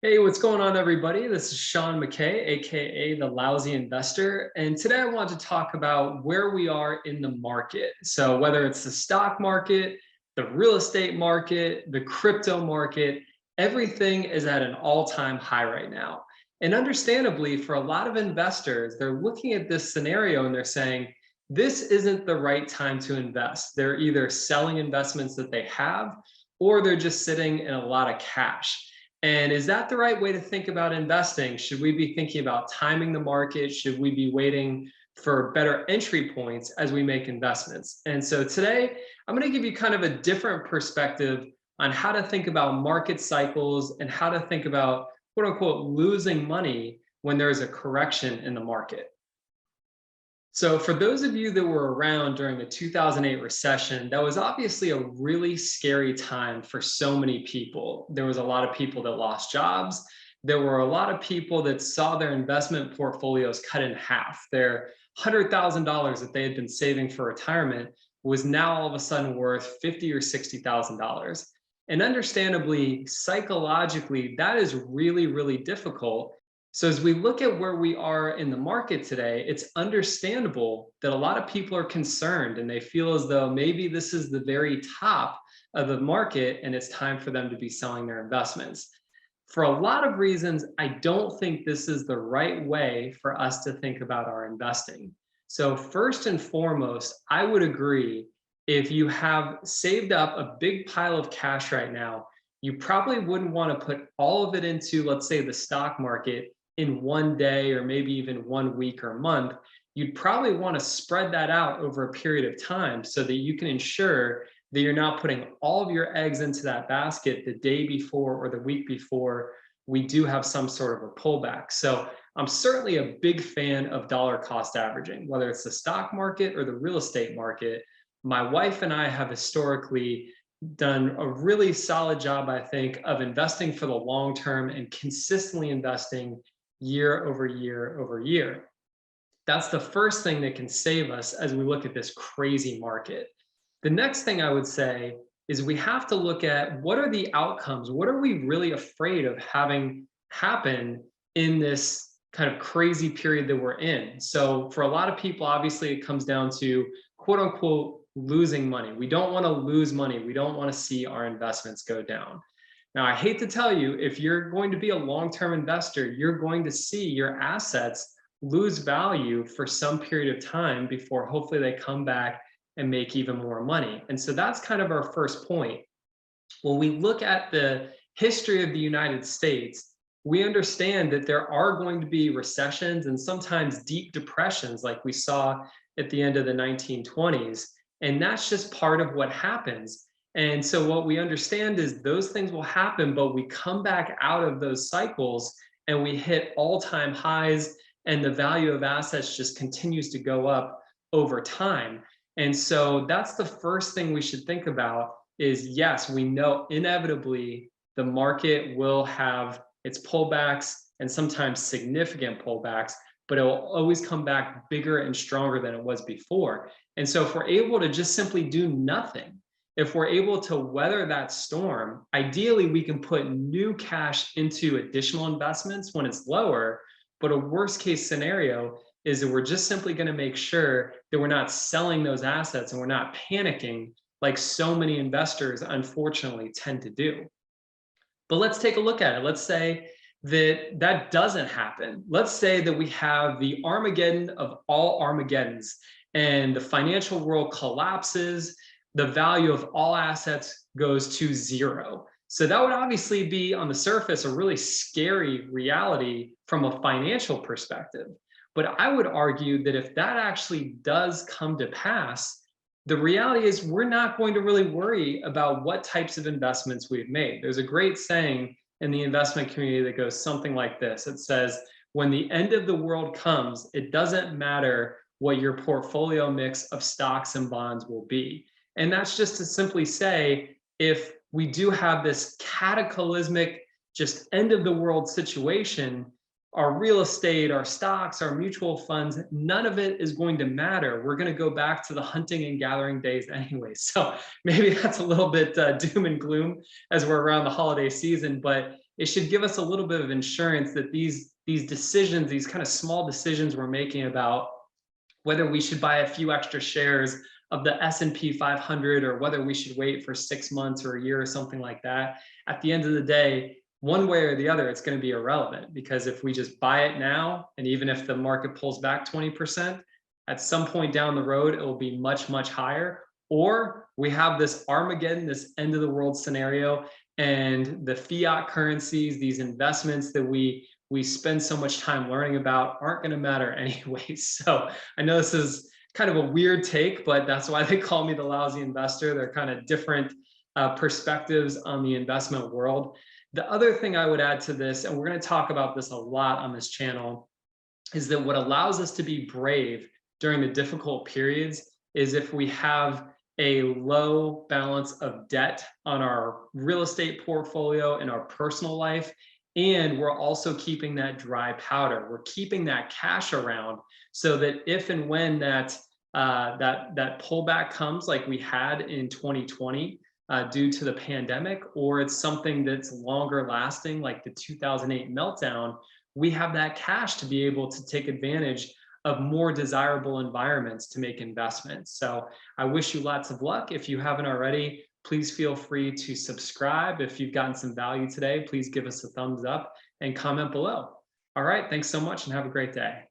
Hey, what's going on, everybody? This is Sean McKay, aka the Lousy Investor. And today I want to talk about where we are in the market. So, whether it's the stock market, the real estate market, the crypto market, everything is at an all time high right now. And understandably, for a lot of investors, they're looking at this scenario and they're saying, this isn't the right time to invest. They're either selling investments that they have, or they're just sitting in a lot of cash. And is that the right way to think about investing? Should we be thinking about timing the market? Should we be waiting for better entry points as we make investments? And so today, I'm going to give you kind of a different perspective on how to think about market cycles and how to think about quote unquote losing money when there's a correction in the market. So, for those of you that were around during the 2008 recession, that was obviously a really scary time for so many people. There was a lot of people that lost jobs. There were a lot of people that saw their investment portfolios cut in half. Their $100,000 that they had been saving for retirement was now all of a sudden worth $50,000 or $60,000. And understandably, psychologically, that is really, really difficult. So as we look at where we are in the market today, it's understandable that a lot of people are concerned and they feel as though maybe this is the very top of the market and it's time for them to be selling their investments. For a lot of reasons, I don't think this is the right way for us to think about our investing. So first and foremost, I would agree if you have saved up a big pile of cash right now, you probably wouldn't want to put all of it into, let's say, the stock market in one day or maybe even 1 week or month. You'd probably want to spread that out over a period of time so that you can ensure that you're not putting all of your eggs into that basket the day before or the week before we do have some sort of a pullback. So I'm certainly a big fan of dollar cost averaging, whether it's the stock market or the real estate market. My wife and I have historically done a really solid job, I think, of investing for the long term and consistently investing year over year over year. That's the first thing that can save us as we look at this crazy market. The next thing I would say is we have to look at what are the outcomes? What are we really afraid of having happen in this kind of crazy period that we're in? So, for a lot of people, obviously, it comes down to quote unquote losing money. We don't want to lose money. We don't want to see our investments go down. Now, I hate to tell you, if you're going to be a long-term investor, you're going to see your assets lose value for some period of time before hopefully they come back and make even more money. And so that's kind of our first point. When we look at the history of the United States, we understand that there are going to be recessions and sometimes deep depressions like we saw at the end of the 1920s. And that's just part of what happens. And so what we understand is those things will happen, but we come back out of those cycles and we hit all-time highs, and the value of assets just continues to go up over time. And so that's the first thing we should think about is, yes, we know inevitably the market will have its pullbacks and sometimes significant pullbacks, but it will always come back bigger and stronger than it was before. And so if we're able to just simply do nothing, if we're able to weather that storm, ideally we can put new cash into additional investments when it's lower. But a worst case scenario is that we're just simply going to make sure that we're not selling those assets and we're not panicking like so many investors unfortunately tend to do. But let's take a look at it. Let's say that that doesn't happen. Let's say that we have the Armageddon of all Armageddons and the financial world collapses, the value of all assets goes to zero. So that would obviously be on the surface a really scary reality from a financial perspective. But I would argue that if that actually does come to pass, the reality is we're not going to really worry about what types of investments we've made. There's a great saying in the investment community that goes something like this. It says, when the end of the world comes, it doesn't matter what your portfolio mix of stocks and bonds will be. And that's just to simply say, if we do have this cataclysmic, just end of the world situation, our real estate, our stocks, our mutual funds, none of it is going to matter. We're going to go back to the hunting and gathering days anyway. So maybe that's a little bit doom and gloom as we're around the holiday season. But it should give us a little bit of insurance that these decisions, these kind of small decisions we're making about whether we should buy a few extra shares of the S&P 500 or whether we should wait for 6 months or a year or something like that. At the end of the day, one way or the other, it's going to be irrelevant, because if we just buy it now, and even if the market pulls back 20%, at some point down the road, it will be much, much higher. Or we have this Armageddon, this end of the world scenario, and the fiat currencies, these investments that we spend so much time learning about, aren't going to matter anyway. So I know this is kind of a weird take, but that's why they call me the lousy investor. They're kind of different perspectives on the investment world. The other thing I would add to this, and we're going to talk about this a lot on this channel, is that what allows us to be brave during the difficult periods is if we have a low balance of debt on our real estate portfolio in our personal life, and we're also keeping that dry powder. We're keeping that cash around so that if and when that pullback comes, like we had in 2020 due to the pandemic, or it's something that's longer lasting, like the 2008 meltdown, we have that cash to be able to take advantage of more desirable environments to make investments. So I wish you lots of luck. If you haven't already, please feel free to subscribe. If you've gotten some value today, please give us a thumbs up and comment below. All right, thanks so much and have a great day.